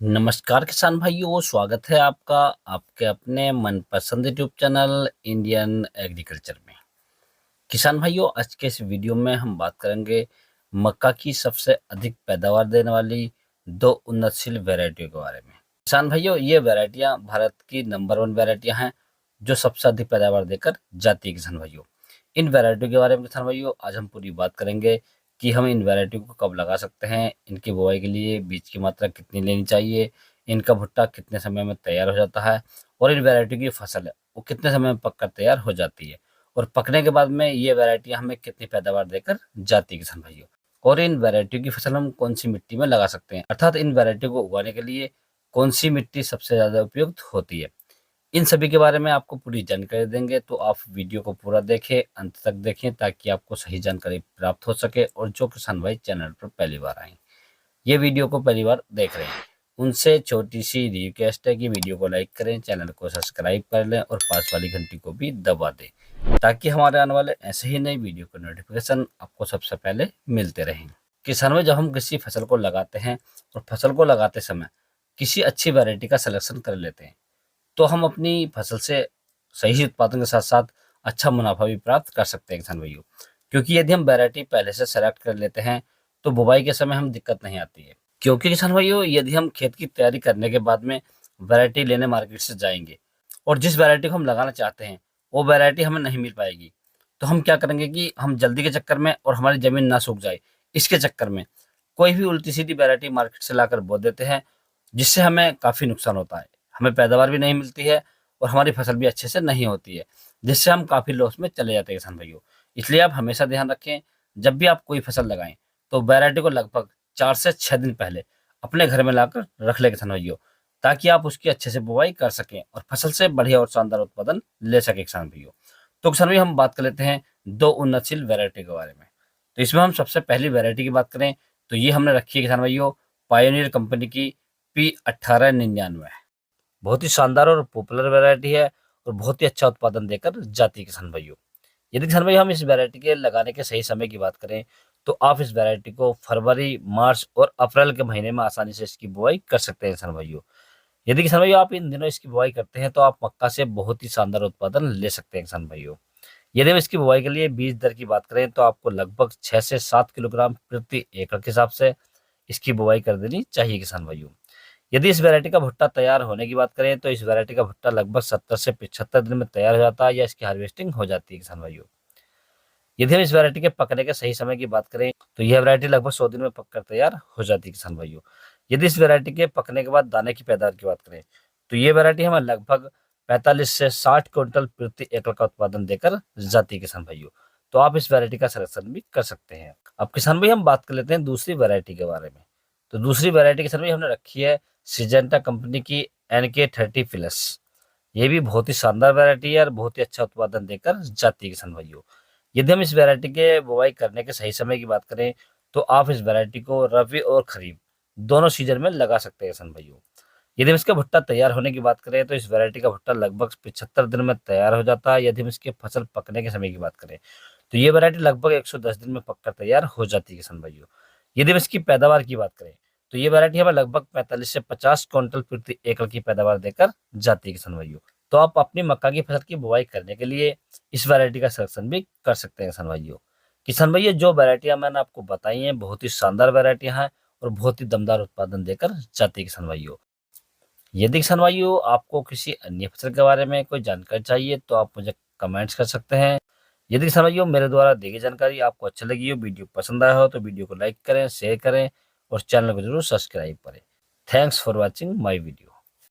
नमस्कार किसान भाइयों, स्वागत है आपका आपके अपने मनपसंद यूट्यूब चैनल इंडियन एग्रीकल्चर में। किसान भाइयों, आज के इस वीडियो में हम बात करेंगे मक्का की सबसे अधिक पैदावार देने वाली दो उन्नतशील वैरायटियों के बारे में। किसान भाइयों, ये वैरायटियां भारत की नंबर 1 वैरायटियां हैं जो सबसे अधिक पैदावार देकर जाती है। किसान भाइयों, इन वैरायटियों के बारे में किसान भाइयों आज हम पूरी बात करेंगे कि हम इन वैरायटियों को कब लगा सकते हैं, इनकी बुआई के लिए बीज की मात्रा कितनी लेनी चाहिए, इनका भुट्टा कितने समय में तैयार हो जाता है और इन वैरायटियों की फसल है वो कितने समय में पककर तैयार हो जाती है और पकने के बाद में ये वैरायटियां हमें कितनी पैदावार देकर जाती है। किसान भाइयों, और इन वैरायटियों की फसल हम कौन सी मिट्टी में लगा सकते हैं, अर्थात इन वैरायटियों को उगाने के लिए कौन सी मिट्टी सबसे ज़्यादा उपयुक्त होती है, इन सभी के बारे में आपको पूरी जानकारी देंगे। तो आप वीडियो को पूरा देखें, अंत तक देखें ताकि आपको सही जानकारी प्राप्त हो सके। और जो किसान भाई चैनल पर पहली बार आए, ये वीडियो को पहली बार देख रहे हैं, उनसे छोटी सी रिक्वेस्ट है कि वीडियो को लाइक करें, चैनल को सब्सक्राइब कर लें और पास वाली घंटी को भी दबा दें ताकि हमारे आने वाले ऐसे ही नई वीडियो के नोटिफिकेशन आपको सबसे पहले मिलते रहें। किसान में जब हम किसी फसल को लगाते हैं और फसल को लगाते समय किसी अच्छी वैरायटी का सिलेक्शन कर लेते हैं तो हम अपनी फसल से सही उत्पादन के साथ साथ अच्छा मुनाफा भी प्राप्त कर सकते हैं। किसान भाइयों, क्योंकि यदि हम वैरायटी पहले से सेलेक्ट कर लेते हैं तो बुवाई के समय हम दिक्कत नहीं आती है। क्योंकि किसान भाइयों, यदि हम खेत की तैयारी करने के बाद में वैरायटी लेने मार्केट से जाएंगे और जिस वैरायटी को हम लगाना चाहते हैं वो वैरायटी हमें नहीं मिल पाएगी, तो हम क्या करेंगे कि हम जल्दी के चक्कर में और हमारी ज़मीन ना सूख जाए इसके चक्कर में कोई भी उल्टी सीधी वैरायटी मार्केट से लाकर बो देते हैं, जिससे हमें काफ़ी नुकसान होता है। हमें पैदावार भी नहीं मिलती है और हमारी फसल भी अच्छे से नहीं होती है, जिससे हम काफ़ी लॉस में चले जाते हैं। किसान भाइयों, इसलिए आप हमेशा ध्यान रखें, जब भी आप कोई फसल लगाएं तो वैरायटी को लगभग 4 से 6 दिन पहले अपने घर में लाकर रख लें किसान भाइयों, ताकि आप उसकी अच्छे से बुवाई कर सकें और फसल से बढ़िया और शानदार उत्पादन ले सकें। किसान भाइयों, तो किसान भाई हम बात कर लेते हैं दो उन्नतशील वैरायटी के बारे में। तो इसमें हम सबसे पहली वैरायटी की बात करें तो ये हमने रखी है किसान भाइयों पायोनियर कंपनी की P1899। बहुत ही शानदार और पॉपुलर वैरायटी है और बहुत ही अच्छा उत्पादन देकर जाती है। किसान भाइयों, यदि किसान भाई हम इस वैरायटी के लगाने के सही समय की बात करें तो आप इस वैरायटी को फरवरी, मार्च और अप्रैल के महीने में आसानी से इसकी बुआई कर सकते हैं। किसान भाइयों, यदि किसान भाइयों आप इन दिनों इसकी बुआई करते हैं तो आप मक्का से बहुत ही शानदार उत्पादन ले सकते हैं। किसान भाइयों, यदि हम इसकी बुआई के लिए बीज दर की बात करें तो आपको लगभग 6 से 7 किलोग्राम प्रति एकड़ के हिसाब से इसकी बुआई कर देनी चाहिए। किसान भाइयों, यदि इस वैरायटी का भुट्टा तैयार होने की बात करें तो इस वैरायटी का भुट्टा लगभग 70 से 75 दिन में तैयार हो जाता है या इसकी हार्वेस्टिंग हो जाती है। किसान भाइयों, यदि हम इस वैरायटी के पकने के सही समय की बात करें तो यह वैरायटी लगभग 100 दिन में पककर तैयार हो जाती है। किसान भाइयों, यदि इस वैरायटी के पकने के बाद दाने की पैदावार की बात करें तो ये वैरायटी हमें लगभग 45 से 60 क्विंटल प्रति एकड़ का उत्पादन देकर जाती है। किसान भाइयों, तो आप इस वैरायटी का सिलेक्शन भी कर सकते हैं। अब किसान भाई हम बात कर लेते हैं दूसरी वैरायटी के बारे में। तो दूसरी वैरायटी किसान भाई हमने रखी है सिजेंटा कंपनी की NK30 प्लस। ये भी बहुत ही शानदार वैरायटी है और बहुत ही अच्छा उत्पादन देकर जाती है। किसान भाइयों, यदि हम इस वैरायटी के बुवाई करने के सही समय की बात करें तो आप इस वैरायटी को रबी और खरीफ दोनों सीजन में लगा सकते हैं। किसान भाइयों, यदि हम इसका भुट्टा तैयार होने की बात करें तो इस वैरायटी का भुट्टा लगभग 75 दिन में तैयार हो जाता है। यदि हम इसके फसल पकने के समय की बात करें तो ये वैरायटी लगभग 110 दिन में पककर तैयार हो जाती है। किसान भाइयों, यदि हम इसकी पैदावार की बात करें तो ये वैरायटी हमें लगभग 45 से 50 क्विंटल प्रति एकड़ की पैदावार देकर जाती है। किसान भाइयों, तो आप अपनी मक्का की फसल की बुवाई करने के लिए इस वैरायटी का सिलेक्शन भी कर सकते हैं। किसान भाइयों, जो वैरायटियां मैंने आपको बताई हैं बहुत ही शानदार वैरायटियां हैं और बहुत ही दमदार उत्पादन देकर जाती है। किसान भाइयों, यदि किसान भाइयों आपको किसी अन्य फसल के बारे में कोई जानकारी चाहिए तो आप मुझे कमेंट्स कर सकते हैं। यदि किसान भाइयों मेरे द्वारा दी गई जानकारी आपको अच्छी लगी हो, वीडियो पसंद आया हो तो वीडियो को लाइक करें, शेयर करें और चैनल को जरूर सब्सक्राइब करें। Thanks for watching my video.